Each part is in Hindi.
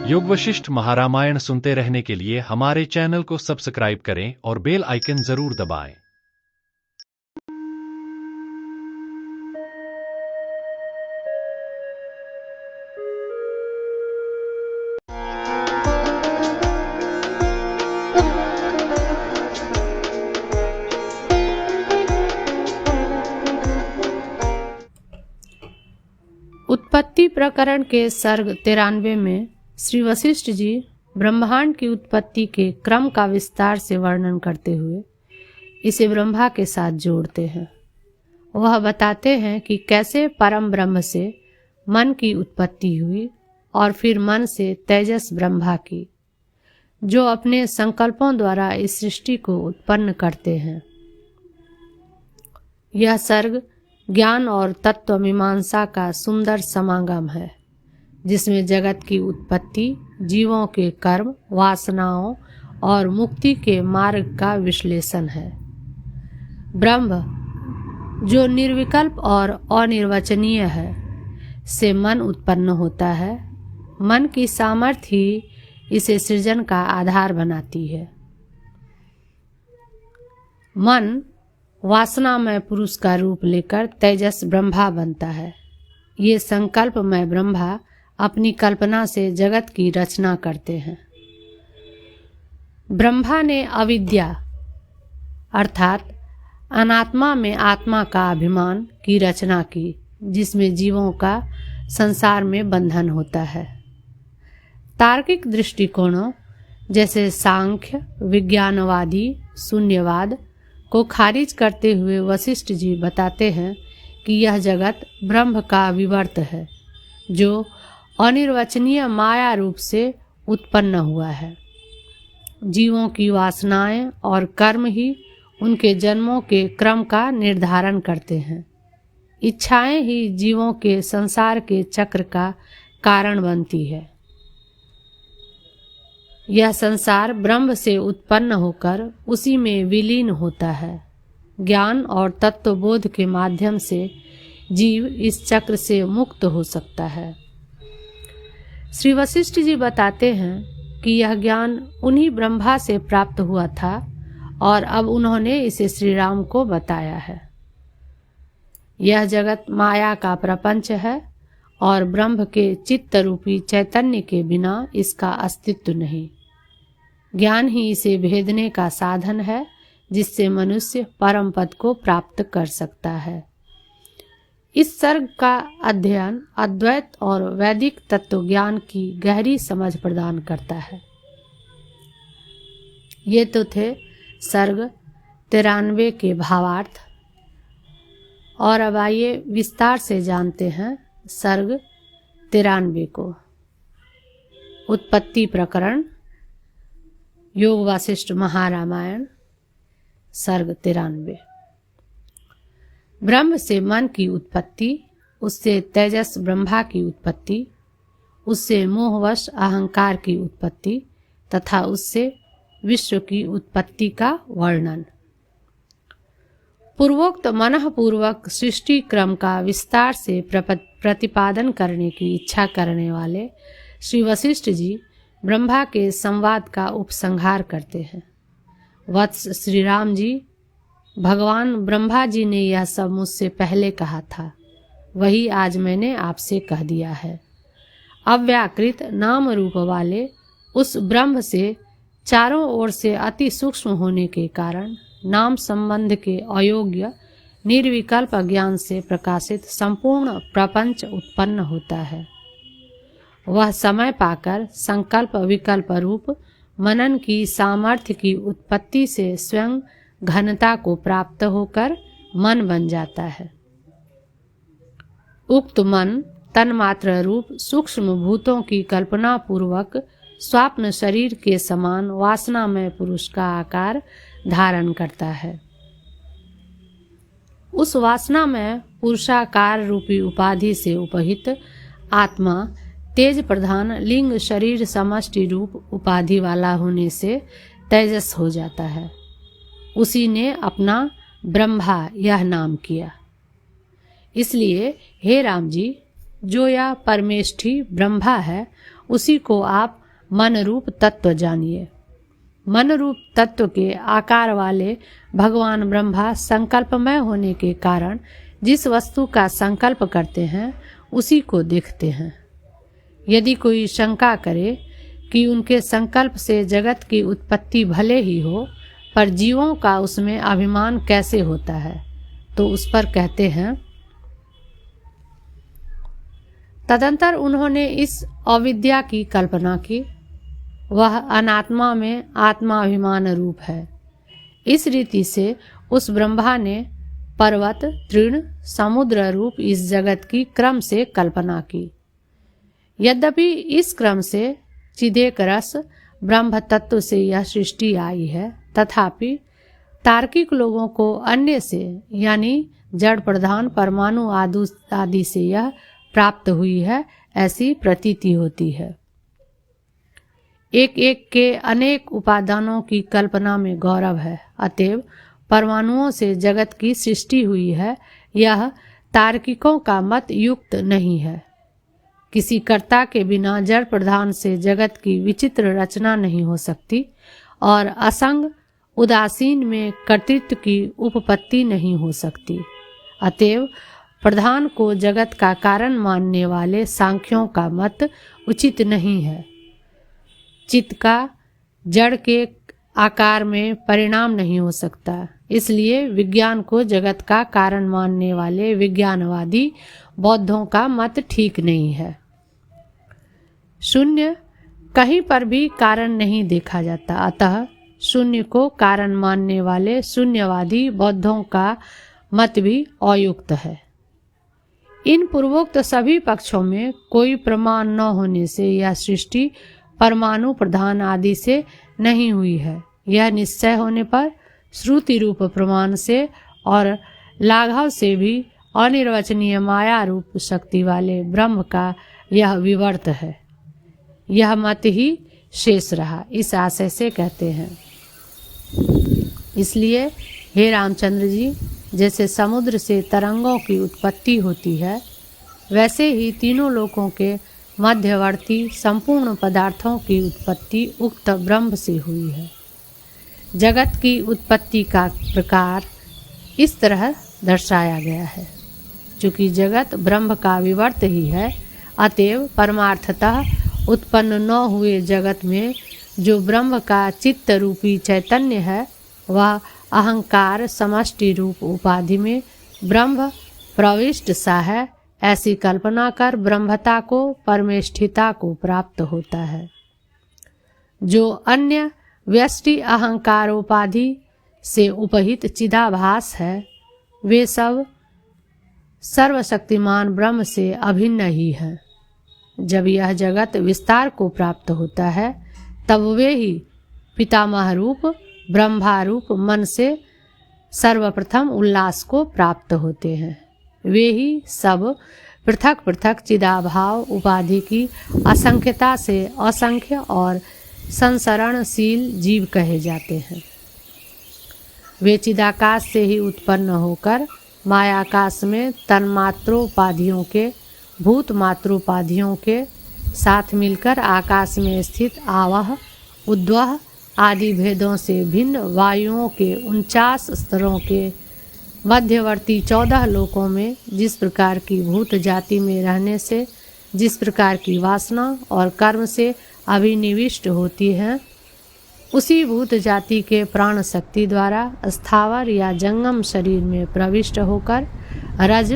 योग वशिष्ठ महारामायण सुनते रहने के लिए हमारे चैनल को सब्सक्राइब करें और बेल आइकन जरूर दबाएं। उत्पत्ति प्रकरण के सर्ग 93 में श्री वशिष्ठ जी ब्रह्मांड की उत्पत्ति के क्रम का विस्तार से वर्णन करते हुए इसे ब्रह्मा के साथ जोड़ते हैं। वह बताते हैं कि कैसे परम ब्रह्म से मन की उत्पत्ति हुई और फिर मन से तेजस ब्रह्मा की, जो अपने संकल्पों द्वारा इस सृष्टि को उत्पन्न करते हैं। यह सर्ग ज्ञान और तत्व मीमांसा का सुंदर समागम है, जिसमें जगत की उत्पत्ति, जीवों के कर्म, वासनाओं और मुक्ति के मार्ग का विश्लेषण है। ब्रह्म, जो निर्विकल्प और अनिर्वचनीय है, से मन उत्पन्न होता है। मन की सामर्थ्य ही इसे सृजन का आधार बनाती है। मन वासनामय पुरुष का रूप लेकर तेजस ब्रह्मा बनता है। ये संकल्पमय ब्रह्मा अपनी कल्पना से जगत की रचना करते हैं। ब्रह्मा ने अविद्या अर्थात अनात्मा में आत्मा का अभिमान की रचना की, जिसमें जीवों का संसार में बंधन होता है। तार्किक दृष्टिकोणों जैसे सांख्य, विज्ञानवादी, शून्यवाद को खारिज करते हुए वशिष्ठ जी बताते हैं कि यह जगत ब्रह्म का विवर्त है, जो अनिर्वचनीय माया रूप से उत्पन्न हुआ है। जीवों की वासनाएं और कर्म ही उनके जन्मों के क्रम का निर्धारण करते हैं। इच्छाएं ही जीवों के संसार के चक्र का कारण बनती है। यह संसार ब्रह्म से उत्पन्न होकर उसी में विलीन होता है। ज्ञान और तत्वबोध के माध्यम से जीव इस चक्र से मुक्त हो सकता है। श्री वशिष्ठ जी बताते हैं कि यह ज्ञान उन्हीं ब्रह्मा से प्राप्त हुआ था और अब उन्होंने इसे श्री राम को बताया है। यह जगत माया का प्रपंच है और ब्रह्म के चित्त रूपी चैतन्य के बिना इसका अस्तित्व नहीं। ज्ञान ही इसे भेदने का साधन है, जिससे मनुष्य परम पद को प्राप्त कर सकता है। इस सर्ग का अध्ययन अद्वैत और वैदिक तत्व ज्ञान की गहरी समझ प्रदान करता है। ये तो थे सर्ग 93 के भावार्थ, और अब आइए विस्तार से जानते हैं सर्ग 93 को। उत्पत्ति प्रकरण, योग वासिष्ठ महारामायण, सर्ग 93। ब्रह्म से मन की उत्पत्ति, उससे तेजस ब्रह्मा की उत्पत्ति, उससे मोहवश अहंकार की उत्पत्ति तथा उससे विश्व की उत्पत्ति का वर्णन। पूर्वोक्त मनःपूर्वक सृष्टि क्रम का विस्तार से प्रतिपादन करने की इच्छा करने वाले श्री वशिष्ठ जी ब्रह्मा के संवाद का उपसंहार करते हैं। वत्स श्री राम जी, भगवान ब्रह्मा जी ने यह सब मुझसे पहले कहा था, वही आज मैंने आपसे कह दिया है। अव्याकृत नाम रूप वाले उस ब्रह्म से चारों ओर से अति सूक्ष्म होने के कारण नाम संबंध के अयोग्य निर्विकल्प ज्ञान से प्रकाशित संपूर्ण प्रपंच उत्पन्न होता है। वह समय पाकर संकल्प विकल्प रूप मनन की सामर्थ्य की उत्पत्ति से स्वयं घनता को प्राप्त होकर मन बन जाता है। उक्त मन तन्मात्र रूप सूक्ष्म भूतों की कल्पना पूर्वक स्वप्न शरीर के समान वासनामय पुरुष का आकार धारण करता है। उस वासनामय पुरुषाकार रूपी उपाधि से उपहित आत्मा तेज प्रधान लिंग शरीर समष्टि रूप उपाधि वाला होने से तेजस हो जाता है। उसी ने अपना ब्रह्मा यह नाम किया। इसलिए हे राम जी, जो यह परमेष्ठी ब्रह्मा है उसी को आप मन रूप तत्व जानिए। मन रूप तत्व के आकार वाले भगवान ब्रह्मा संकल्पमय होने के कारण जिस वस्तु का संकल्प करते हैं उसी को देखते हैं। यदि कोई शंका करे कि उनके संकल्प से जगत की उत्पत्ति भले ही हो, पर जीवों का उसमें अभिमान कैसे होता है, तो उस पर कहते हैं, तदंतर उन्होंने इस अविद्या की कल्पना की। वह अनात्मा में आत्माभिमान रूप है। इस रीति से उस ब्रह्मा ने पर्वत, तृण, समुद्र रूप इस जगत की क्रम से कल्पना की। यद्यपि इस क्रम से चिदेक रस ब्रह्म तत्व से यह सृष्टि आई है, तथापि तार्किक लोगों को अन्य से यानी जड़ प्रधान परमाणु आदि से यह प्राप्त हुई है, ऐसी प्रतीति होती है। एक एक के अनेक उपादानों की कल्पना में गौरव है। अतएव परमाणुओं से जगत की सृष्टि हुई है, यह तार्किकों का मत युक्त नहीं है। किसी कर्ता के बिना जड़ प्रधान से जगत की विचित्र रचना नहीं हो सकती और असंग उदासीन में कर्तृत्व की उपपत्ति नहीं हो सकती। अतएव प्रधान को जगत का कारण मानने वाले सांख्यों का मत उचित नहीं है। चित्त का जड़ के आकार में परिणाम नहीं हो सकता, इसलिए विज्ञान को जगत का कारण मानने वाले विज्ञानवादी बौद्धों का मत ठीक नहीं है। शून्य कहीं पर भी कारण नहीं देखा जाता, अतः शून्य को कारण मानने वाले शून्यवादी बौद्धों का मत भी अयुक्त है। इन पूर्वोक्त सभी पक्षों में कोई प्रमाण न होने से यह सृष्टि परमाणु प्रधान आदि से नहीं हुई है। यह निश्चय होने पर श्रुति रूप प्रमाण से और लाघव से भी अनिर्वचनीय माया रूप शक्ति वाले ब्रह्म का यह विवर्त है। यह मत ही शेष रहा, इस आशय से कहते हैं। इसलिए हे रामचंद्र जी, जैसे समुद्र से तरंगों की उत्पत्ति होती है, वैसे ही तीनों लोकों के मध्यवर्ती संपूर्ण पदार्थों की उत्पत्ति उक्त ब्रह्म से हुई है। जगत की उत्पत्ति का प्रकार इस तरह दर्शाया गया है। चूँकि जगत ब्रह्म का विवर्त ही है, अतएव परमार्थतः उत्पन्न न हुए जगत में जो ब्रह्म का चित्त रूपी चैतन्य है, वह अहंकार समष्टि रूप उपाधि में ब्रह्म प्रविष्ट सा है, ऐसी कल्पना कर ब्रह्मता को परमेष्ठिता को प्राप्त होता है। जो अन्य व्यष्टि अहंकारोपाधि से उपहित चिदाभास है, वे सब सर्वशक्तिमान ब्रह्म से अभिन्न ही है। जब यह जगत विस्तार को प्राप्त होता है, तब वे ही पितामह रूप ब्रह्मारूप मन से सर्वप्रथम उल्लास को प्राप्त होते हैं। वे ही सब पृथक पृथक चिदाभाव उपाधि की असंख्यता से असंख्य और संसरणशील जीव कहे जाते हैं। वे चिदाकाश से ही उत्पन्न होकर मायाकाश में तन्मात्रोपाधियों के भूत मात्रोपाधियों के साथ मिलकर आकाश में स्थित आवह उद्वह आदि भेदों से भिन्न वायुओं के 49 स्तरों के मध्यवर्ती 14 लोकों में जिस प्रकार की भूत जाति में रहने से जिस प्रकार की वासना और कर्म से अभिनिविष्ट होती है, उसी भूत जाति के प्राण शक्ति द्वारा स्थावर या जंगम शरीर में प्रविष्ट होकर रज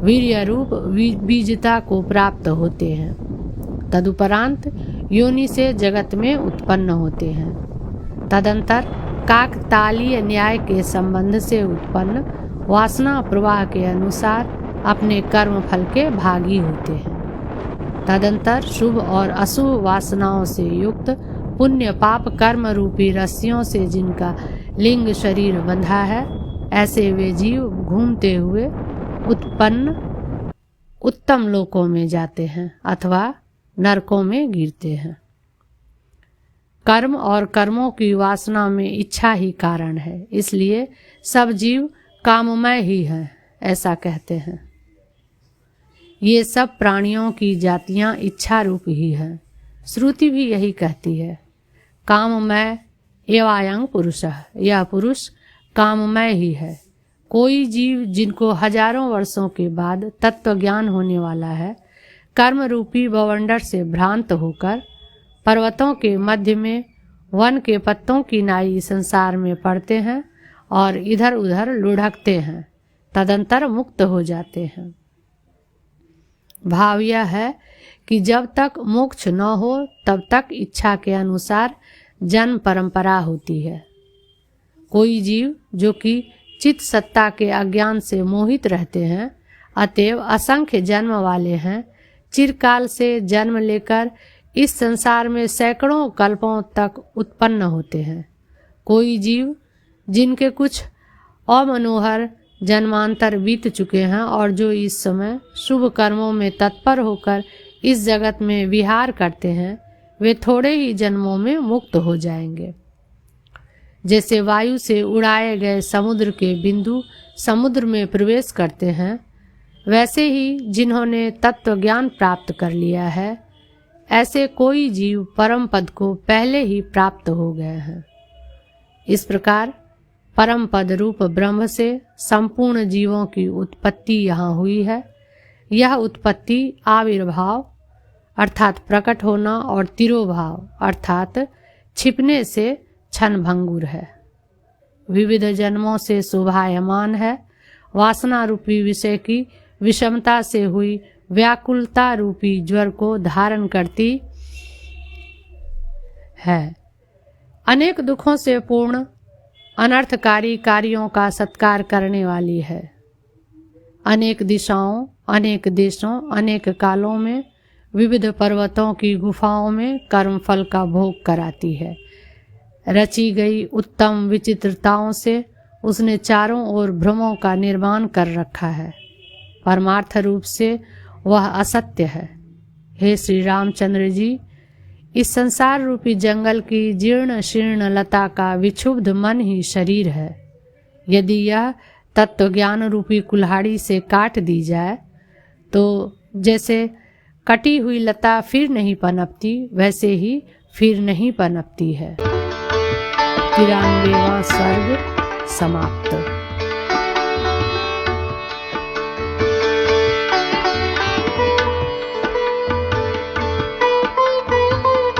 वीर्य रूप बीजता को प्राप्त होते हैं। तदुपरांत योनि से जगत में उत्पन्न होते हैं। तदंतर काकतालीय न्याय के संबंध से उत्पन्न वासना प्रवाह के अनुसार अपने कर्म फल के भागी होते हैं। तदंतर शुभ और अशुभ वासनाओं से युक्त पुण्य पाप कर्म रूपी रस्सियों से जिनका लिंग शरीर बंधा है, ऐसे वे जीव घूमते हुए उत्पन्न उत्तम लोकों में जाते हैं अथवा नरकों में गिरते हैं। कर्म और कर्मों की वासना में इच्छा ही कारण है, इसलिए सब जीव काममय ही हैं, ऐसा कहते हैं। ये सब प्राणियों की जातियां इच्छा रूप ही हैं। श्रुति भी यही कहती है, काममय एवायं पुरुषः, यह पुरुष काममय ही है। कोई जीव जिनको हजारों वर्षों के बाद तत्व ज्ञान होने वाला है, कर्म रूपी बवंडर से भ्रांत होकर पर्वतों के मध्य में वन के पत्तों की नाई संसार में पड़ते हैं और इधर उधर लुढ़कते हैं, तदंतर मुक्त हो जाते हैं। भाव यह है कि जब तक मोक्ष न हो तब तक इच्छा के अनुसार जन्म परंपरा होती है। कोई जीव जो कि चित्त सत्ता के अज्ञान से मोहित रहते हैं, अतएव असंख्य जन्म वाले हैं, चिरकाल से जन्म लेकर इस संसार में सैकड़ों कल्पों तक उत्पन्न होते हैं। कोई जीव जिनके कुछ अमनोहर जन्मांतर बीत चुके हैं और जो इस समय शुभ कर्मों में तत्पर होकर इस जगत में विहार करते हैं, वे थोड़े ही जन्मों में मुक्त हो जाएंगे। जैसे वायु से उड़ाए गए समुद्र के बिंदु समुद्र में प्रवेश करते हैं, वैसे ही जिन्होंने तत्व ज्ञान प्राप्त कर लिया है, ऐसे कोई जीव परम पद को पहले ही प्राप्त हो गए हैं। इस प्रकार परम पद रूप ब्रह्म से संपूर्ण जीवों की उत्पत्ति यहाँ हुई है। यह उत्पत्ति आविर्भाव अर्थात प्रकट होना और तिरोभाव अर्थात छिपने से क्षणभंगुर है। विविध जन्मों से शोभायमान है। वासना रूपी विषय की विषमता से हुई व्याकुलता रूपी ज्वर को धारण करती है। अनेक दुखों से पूर्ण अनर्थकारी कार्यों का सत्कार करने वाली है। अनेक दिशाओं, अनेक देशों, अनेक कालों में विविध पर्वतों की गुफाओं में कर्मफल का भोग कराती है। रची गई उत्तम विचित्रताओं से उसने चारों ओर भ्रमों का निर्माण कर रखा है। परमार्थ रूप से वह असत्य है। हे श्री रामचंद्र जी, इस संसार रूपी जंगल की जीर्ण शीर्ण लता का विक्षुब्ध मन ही शरीर है। यदि यह तत्व ज्ञान रूपी कुल्हाड़ी से काट दी जाए तो जैसे कटी हुई लता फिर नहीं पनपती, वैसे ही फिर नहीं पनपती है। 93वां सर्ग समाप्त।